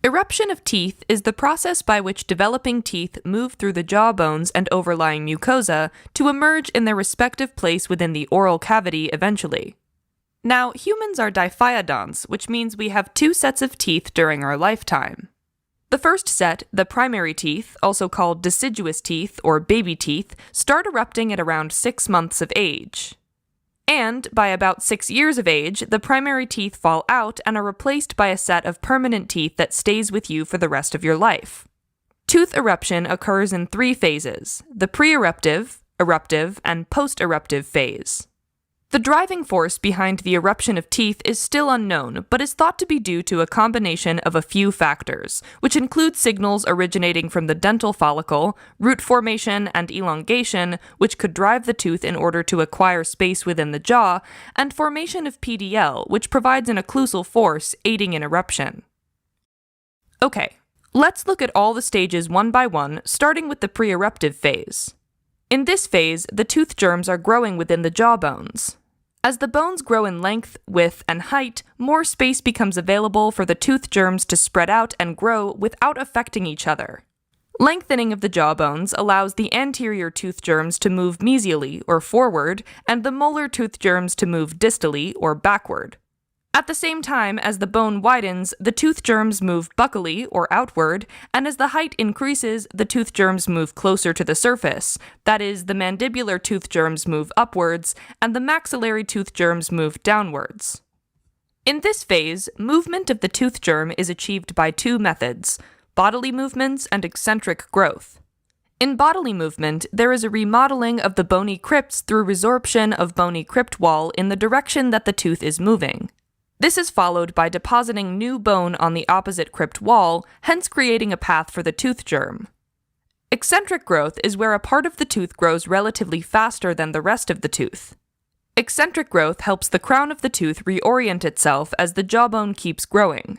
Eruption of teeth is the process by which developing teeth move through the jaw bones and overlying mucosa to emerge in their respective place within the oral cavity eventually. Now, humans are diphyodonts, which means we have two sets of teeth during our lifetime. The first set, the primary teeth, also called deciduous teeth or baby teeth, start erupting at around 6 months of age. And, by about 6 years of age, the primary teeth fall out and are replaced by a set of permanent teeth that stays with you for the rest of your life. Tooth eruption occurs in 3 phases: the pre-eruptive, eruptive, and post-eruptive phase. The driving force behind the eruption of teeth is still unknown, but is thought to be due to a combination of a few factors, which include signals originating from the dental follicle, root formation and elongation, which could drive the tooth in order to acquire space within the jaw, and formation of PDL, which provides an occlusal force aiding in eruption. Okay, let's look at all the stages one by one, starting with the pre-eruptive phase. In this phase, the tooth germs are growing within the jaw bones. As the bones grow in length, width, and height, more space becomes available for the tooth germs to spread out and grow without affecting each other. Lengthening of the jaw bones allows the anterior tooth germs to move mesially, or forward, and the molar tooth germs to move distally, or backward. At the same time, as the bone widens, the tooth germs move buccally, or outward, and as the height increases, the tooth germs move closer to the surface. That is, the mandibular tooth germs move upwards, and the maxillary tooth germs move downwards. In this phase, movement of the tooth germ is achieved by 2 methods: bodily movements and eccentric growth. In bodily movement, there is a remodeling of the bony crypts through resorption of bony crypt wall in the direction that the tooth is moving. This is followed by depositing new bone on the opposite crypt wall, hence creating a path for the tooth germ. Eccentric growth is where a part of the tooth grows relatively faster than the rest of the tooth. Eccentric growth helps the crown of the tooth reorient itself as the jawbone keeps growing.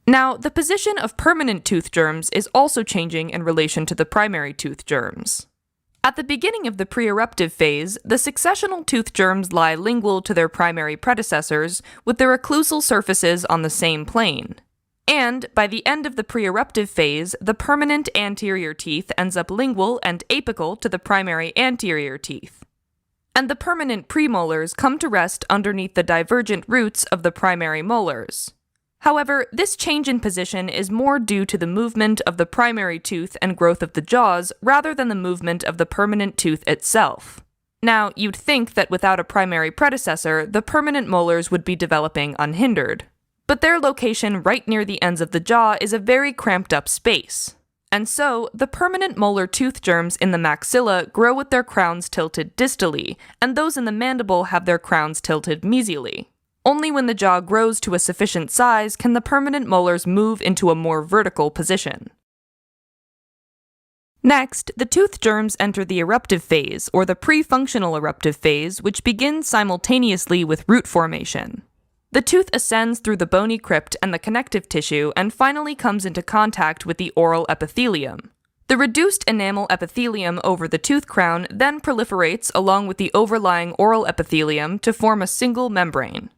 Now, the position of permanent tooth germs is also changing in relation to the primary tooth germs. At the beginning of the pre-eruptive phase, the successional tooth germs lie lingual to their primary predecessors, with their occlusal surfaces on the same plane. And, by the end of the pre-eruptive phase, the permanent anterior teeth ends up lingual and apical to the primary anterior teeth. And the permanent premolars come to rest underneath the divergent roots of the primary molars. However, this change in position is more due to the movement of the primary tooth and growth of the jaws rather than the movement of the permanent tooth itself. Now, you'd think that without a primary predecessor, the permanent molars would be developing unhindered. But their location right near the ends of the jaw is a very cramped up space. And so, the permanent molar tooth germs in the maxilla grow with their crowns tilted distally, and those in the mandible have their crowns tilted mesially. Only when the jaw grows to a sufficient size can the permanent molars move into a more vertical position. Next, the tooth germs enter the eruptive phase, or the pre-functional eruptive phase, which begins simultaneously with root formation. The tooth ascends through the bony crypt and the connective tissue and finally comes into contact with the oral epithelium. The reduced enamel epithelium over the tooth crown then proliferates along with the overlying oral epithelium to form a single membrane.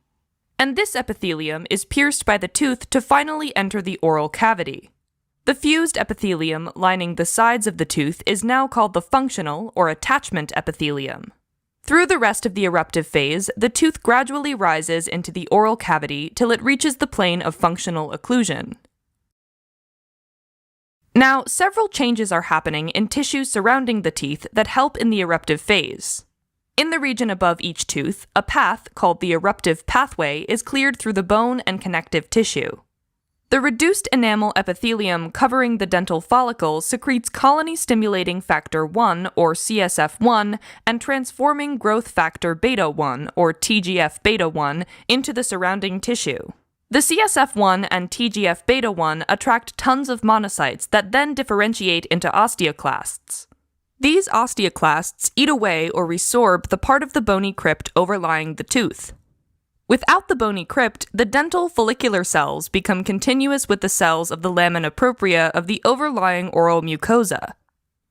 And this epithelium is pierced by the tooth to finally enter the oral cavity. The fused epithelium lining the sides of the tooth is now called the functional or attachment epithelium. Through the rest of the eruptive phase, the tooth gradually rises into the oral cavity till it reaches the plane of functional occlusion. Now, several changes are happening in tissues surrounding the teeth that help in the eruptive phase. In the region above each tooth, a path, called the eruptive pathway, is cleared through the bone and connective tissue. The reduced enamel epithelium covering the dental follicle secretes colony-stimulating factor 1, or CSF1, and transforming growth factor beta-1, or TGF-beta-1, into the surrounding tissue. The CSF1 and TGF-beta-1 attract tons of monocytes that then differentiate into osteoclasts. These osteoclasts eat away or resorb the part of the bony crypt overlying the tooth. Without the bony crypt, the dental follicular cells become continuous with the cells of the lamina propria of the overlying oral mucosa.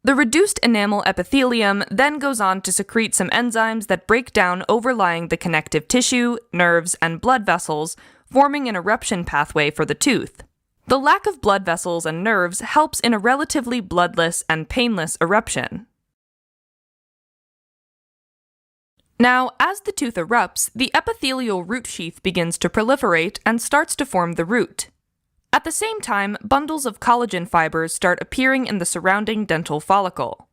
The reduced enamel epithelium then goes on to secrete some enzymes that break down overlying the connective tissue, nerves, and blood vessels, forming an eruption pathway for the tooth. The lack of blood vessels and nerves helps in a relatively bloodless and painless eruption. Now, as the tooth erupts, the epithelial root sheath begins to proliferate and starts to form the root. At the same time, bundles of collagen fibers start appearing in the surrounding dental follicle.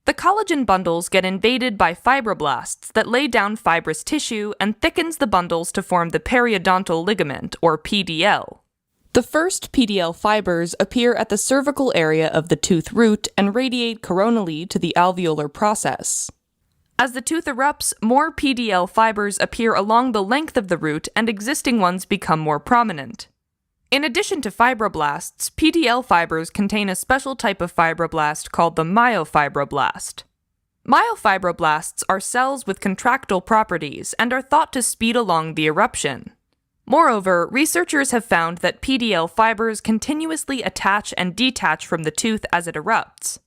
The collagen bundles get invaded by fibroblasts that lay down fibrous tissue and thickens the bundles to form the periodontal ligament, or PDL. The first PDL fibers appear at the cervical area of the tooth root and radiate coronally to the alveolar process. As the tooth erupts, more PDL fibers appear along the length of the root and existing ones become more prominent. In addition to fibroblasts, PDL fibers contain a special type of fibroblast called the myofibroblast. Myofibroblasts are cells with contractile properties and are thought to speed along the eruption. Moreover, researchers have found that PDL fibers continuously attach and detach from the tooth as it erupts.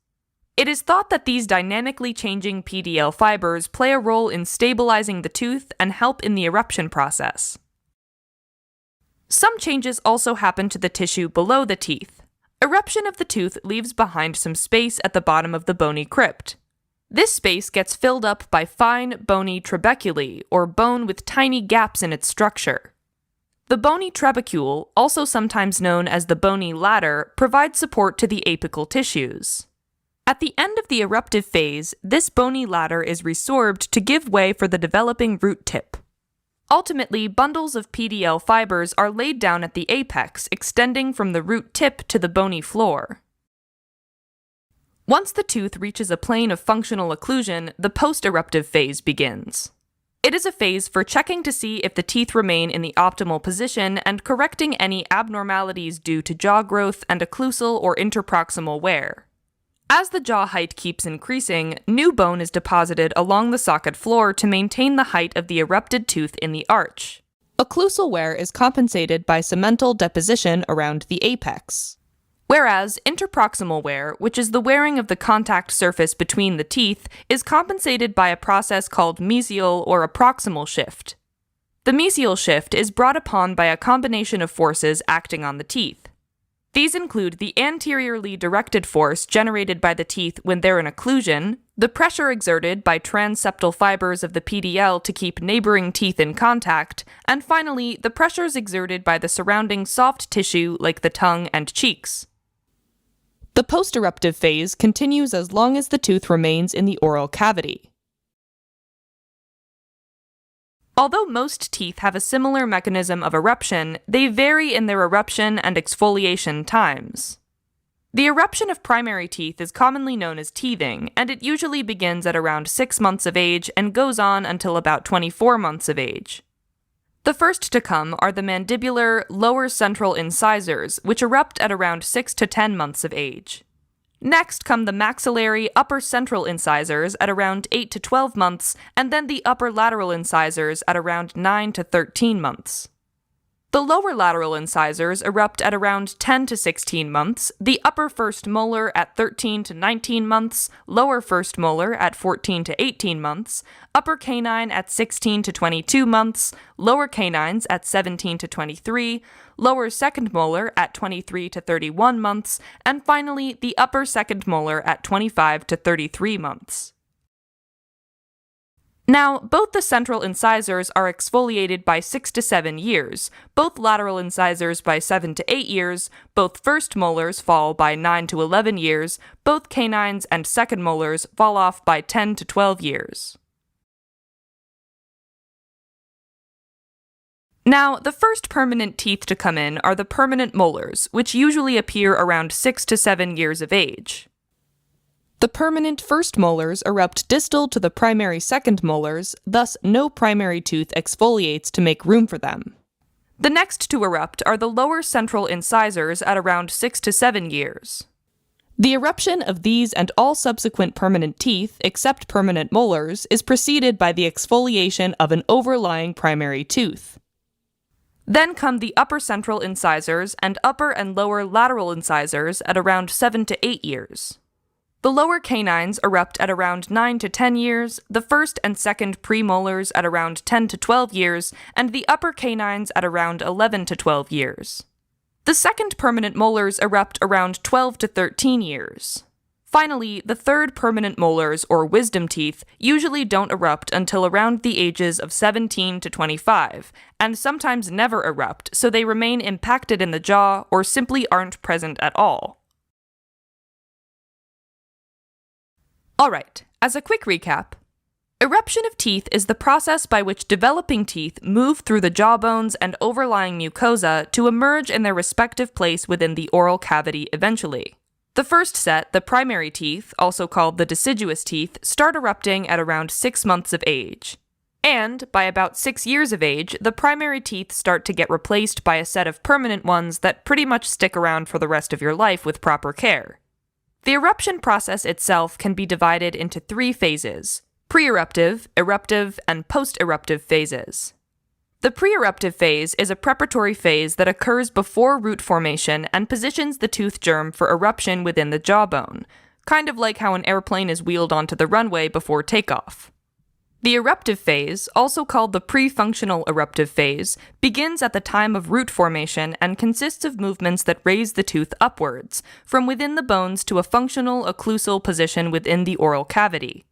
It is thought that these dynamically changing PDL fibers play a role in stabilizing the tooth and help in the eruption process. Some changes also happen to the tissue below the teeth. Eruption of the tooth leaves behind some space at the bottom of the bony crypt. This space gets filled up by fine, bony trabeculae, or bone with tiny gaps in its structure. The bony trabecule, also sometimes known as the bony ladder, provides support to the apical tissues. At the end of the eruptive phase, this bony ladder is resorbed to give way for the developing root tip. Ultimately, bundles of PDL fibers are laid down at the apex, extending from the root tip to the bony floor. Once the tooth reaches a plane of functional occlusion, the post-eruptive phase begins. It is a phase for checking to see if the teeth remain in the optimal position and correcting any abnormalities due to jaw growth and occlusal or interproximal wear. As the jaw height keeps increasing, new bone is deposited along the socket floor to maintain the height of the erupted tooth in the arch. Occlusal wear is compensated by cemental deposition around the apex. Whereas interproximal wear, which is the wearing of the contact surface between the teeth, is compensated by a process called mesial or a proximal shift. The mesial shift is brought upon by a combination of forces acting on the teeth. These include the anteriorly directed force generated by the teeth when they're in occlusion, the pressure exerted by transeptal fibers of the PDL to keep neighboring teeth in contact, and finally, the pressures exerted by the surrounding soft tissue like the tongue and cheeks. The post-eruptive phase continues as long as the tooth remains in the oral cavity. Although most teeth have a similar mechanism of eruption, they vary in their eruption and exfoliation times. The eruption of primary teeth is commonly known as teething, and it usually begins at around 6 months of age and goes on until about 24 months of age. The first to come are the mandibular lower central incisors, which erupt at around 6 to 10 months of age. Next come the maxillary upper central incisors at around 8 to 12 months, and then the upper lateral incisors at around 9 to 13 months. The lower lateral incisors erupt at around 10 to 16 months, the upper first molar at 13 to 19 months, lower first molar at 14 to 18 months, upper canine at 16 to 22 months, lower canines at 17 to 23, lower second molar at 23 to 31 months, and finally the upper second molar at 25 to 33 months. Now, both the central incisors are exfoliated by 6 to 7 years, both lateral incisors by 7 to 8 years, both first molars fall by 9 to 11 years, both canines and second molars fall off by 10 to 12 years. Now, the first permanent teeth to come in are the permanent molars, which usually appear around 6 to 7 years of age. The permanent first molars erupt distal to the primary second molars, thus no primary tooth exfoliates to make room for them. The next to erupt are the lower central incisors at around 6 to 7 years. The eruption of these and all subsequent permanent teeth, except permanent molars, is preceded by the exfoliation of an overlying primary tooth. Then come the upper central incisors and upper and lower lateral incisors at around 7 to 8 years. The lower canines erupt at around 9 to 10 years, the first and second premolars at around 10 to 12 years, and the upper canines at around 11 to 12 years. The second permanent molars erupt around 12 to 13 years. Finally, the third permanent molars, or wisdom teeth, usually don't erupt until around the ages of 17 to 25, and sometimes never erupt, so they remain impacted in the jaw or simply aren't present at all. Alright, as a quick recap, eruption of teeth is the process by which developing teeth move through the jawbones and overlying mucosa to emerge in their respective place within the oral cavity eventually. The first set, the primary teeth, also called the deciduous teeth, start erupting at around 6 months of age. And, by about 6 years of age, the primary teeth start to get replaced by a set of permanent ones that pretty much stick around for the rest of your life with proper care. The eruption process itself can be divided into 3 phases: pre-eruptive, eruptive, and post-eruptive phases. The pre-eruptive phase is a preparatory phase that occurs before root formation and positions the tooth germ for eruption within the jawbone, kind of like how an airplane is wheeled onto the runway before takeoff. The eruptive phase, also called the pre-functional eruptive phase, begins at the time of root formation and consists of movements that raise the tooth upwards, from within the bones to a functional occlusal position within the oral cavity.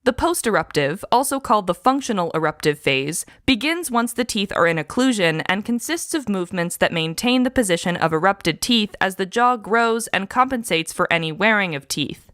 The post-eruptive, also called the functional eruptive phase, begins once the teeth are in occlusion and consists of movements that maintain the position of erupted teeth as the jaw grows and compensates for any wearing of teeth.